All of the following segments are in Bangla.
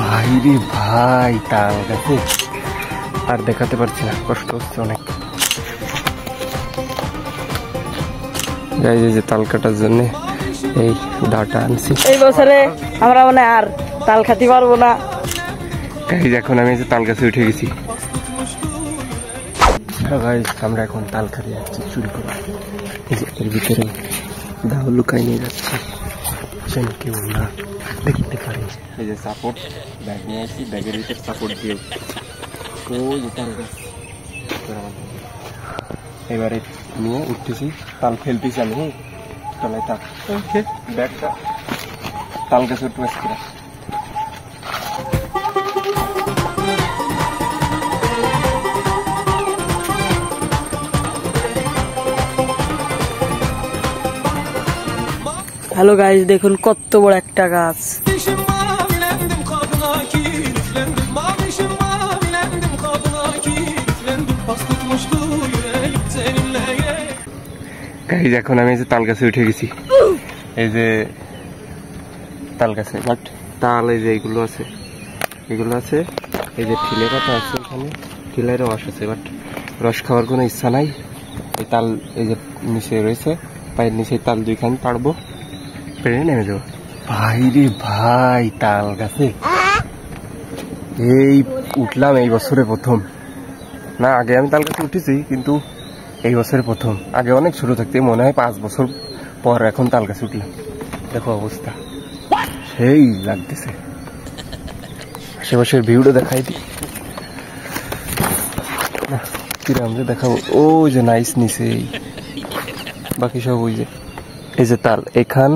ভাই রে ভাই, তাল গাছে আর দেখাতে পারছি না, কষ্ট হচ্ছে অনেক। এই যে তাল কাটার জন্য এই দাটা আনছি। এই বছরে আমরা মানে আর তাল খাতে পারবো না। এই এখন আমি যে তাল গাছে উঠে গেছি। আমরা এখন তাল খাতে যাচ্ছি চুরি করে। এই যে এর ভিতরে দাও লুকাই নিয়ে যাচ্ছি, যেন কেউ না দেখতে পারে। এই যে সাপোর্ট ব্যাগ নিয়ে আসছি, ব্যাগের ভিতরে সাপোর্ট দিয়ে তাল গাছ এবারে নিয়ে উঠতেছি। তাল ফেলতেছি আমি তলায়, তাল ব্যাগটা তাল গাছে উঠতে আসছি। হ্যালো গাইস, দেখুন কত বড় একটা গাছ। গাইস এখন আমি যে তাল গাছে উঠে গেছি। এই যে তাল গাছে, বাট তাল এই যে এইগুলো আছে, এগুলো আছে। এই যে ঠিলে পাতা আছে, এখানে ঠিলের রস আছে, বাট রস খাওয়ার কোনো ইচ্ছা নাই। এই তাল এই যে নিচে রয়েছে, পায়ের নিচে তাল দুইখান পারবো, পেরে নেমে যাবো। ভাই রে ভাই, তাল গাছে এই উঠলাম এই বছরে প্রথম। না, আগে আমি তাল গাছে উঠেছি, কিন্তু এই বছরে প্রথম। আগে অনেক ছোট থাকতে, মনে হয় 5 বছর পর এখন তাল গাছে উঠলাম। দেখো অবস্থা, সেই লাগতেছে। আশেপাশের ভিউটা দেখাই দিই, কিরাম যে দেখাবো। ও যে নাইস নিচে, বাকি সব ওই যে এই যে তাল এখান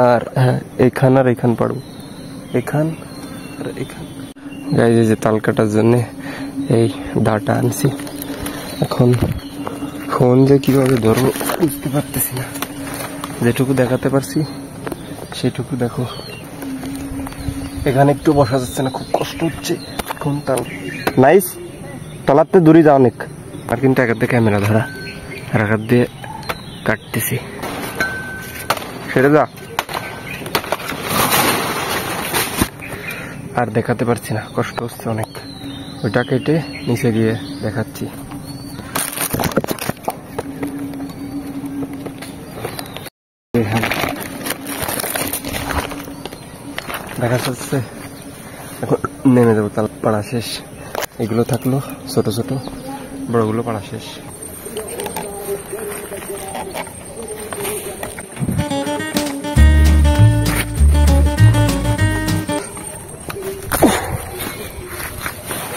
আর হ্যাঁ এখান আর এখান পারবো, এখান আর এখান। গাইজ এই যে তাল কাটার জন্য এই দাটা আনছি। এখন ফোন যে কিভাবে ধরবো বুঝতে পারতেছি না, যেটুকু দেখাতে পারছি সেটুকু দেখো। এখানে একটু বসা যাচ্ছে না, খুব কষ্ট হচ্ছে। এখন তাল নাইস, তলাতে দূরে যা অনেক। আর কিন্তু এক হাতে ক্যামেরা ধরা, আর এক হাত দিয়ে কাটতেছি, সেটা যা আর দেখাতে পারছি না, কষ্ট হচ্ছে অনেক। ওইটা কেটে নিচে গিয়ে দেখাচ্ছি। দেখা যাচ্ছে এখন নেমে যাবো, তাল পাড়া শেষ। এগুলো থাকলো ছোট ছোট, বড়গুলো পাড়া শেষ।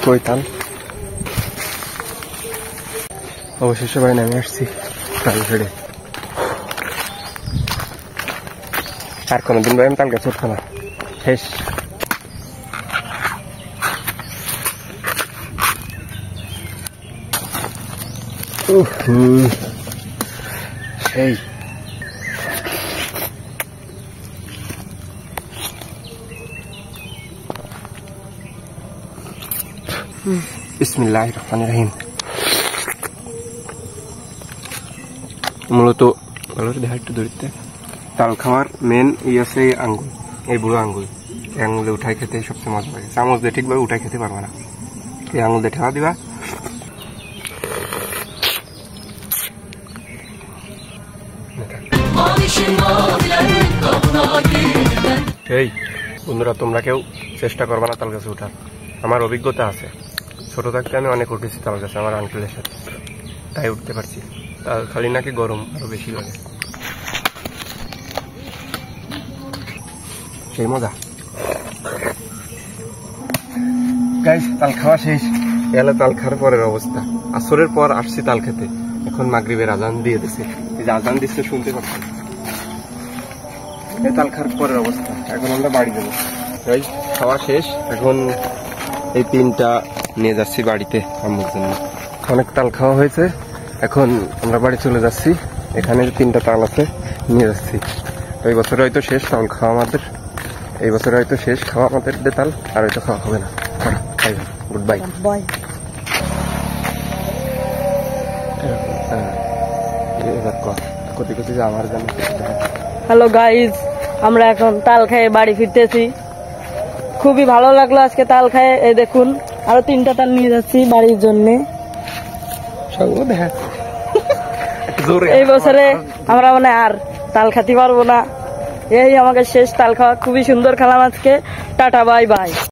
কই তাল অবশেষে ভাই নেমে আসছি তাল ছেড়ে। আর কোনোদিন ভাই আমি তাল গাছে উঠবো না, শেষ। সেই বিসমিল্লাহির রহমানির রহিম। মূলত দেখা একটু দূরত্বে তাল খাওয়ার মেন আছে এই আঙ্গুল, এই বুড়ো আঙ্গুল। এই আঙ্গুলে উঠাই খেতে সবচেয়ে মজা লাগে। চামচ দিয়ে ঠিকভাবে উঠাই খেতে পারবে না, এই আঙ্গুল দিয়ে ঠেলা দিবা। এই বন্ধুরা, তোমরা কেউ চেষ্টা করবে না তাল গাছে উঠার। আমার অভিজ্ঞতা আছে, ছোট থাকতে আমি অনেক উঠেছি তাল গাছে আমার আঙ্কেলের সাথে, তাই উঠতে পারছি। তাল খালি নাকি গরম আরো বেশি লাগে, সেই মজা। গাইস তাল খাওয়া শেষ, এলে তাল খাওয়ার পরের অবস্থা। আসরের পর আসছি তাল খেতে, এখন মাগরিবের আজান দিয়ে দিছে। এই যে আজান দিচ্ছে শুনতে পাচ্ছি। এই তাল খাওয়ার পরের অবস্থা, এখন আমরা বাড়ি যাবো। গাইস খাওয়া শেষ, এখন এই 3টা নিয়ে যাচ্ছি বাড়িতে আম্মুর জন্য। অনেক তাল খাওয়া হয়েছে, এখন আমরা বাড়ি চলে যাচ্ছি। এখানে 3টা তাল আছে, নিয়ে যাচ্ছি। এই বছরে হয়তো শেষ তাল খাওয়া আমাদের, এই বছরে হয়তো শেষ খাওয়া আমাদের তাল, আর হয়তো খাওয়া হবে না। Good bye. হ্যালো গাইজ, আমরা এখন তাল খেয়ে বাড়ি ফিরতেছি। খুবই ভালো লাগলো আজকে তাল খায়। এই দেখুন আরো 3টা তাল নিয়ে যাচ্ছি বাড়ির জন্য। এই বছরে আমরা মানে আর তাল খাতে পারবো না। এই আমাকে শেষ তাল খাওয়া। খুবই সুন্দর খেলাম আজকে। Tata bye bye.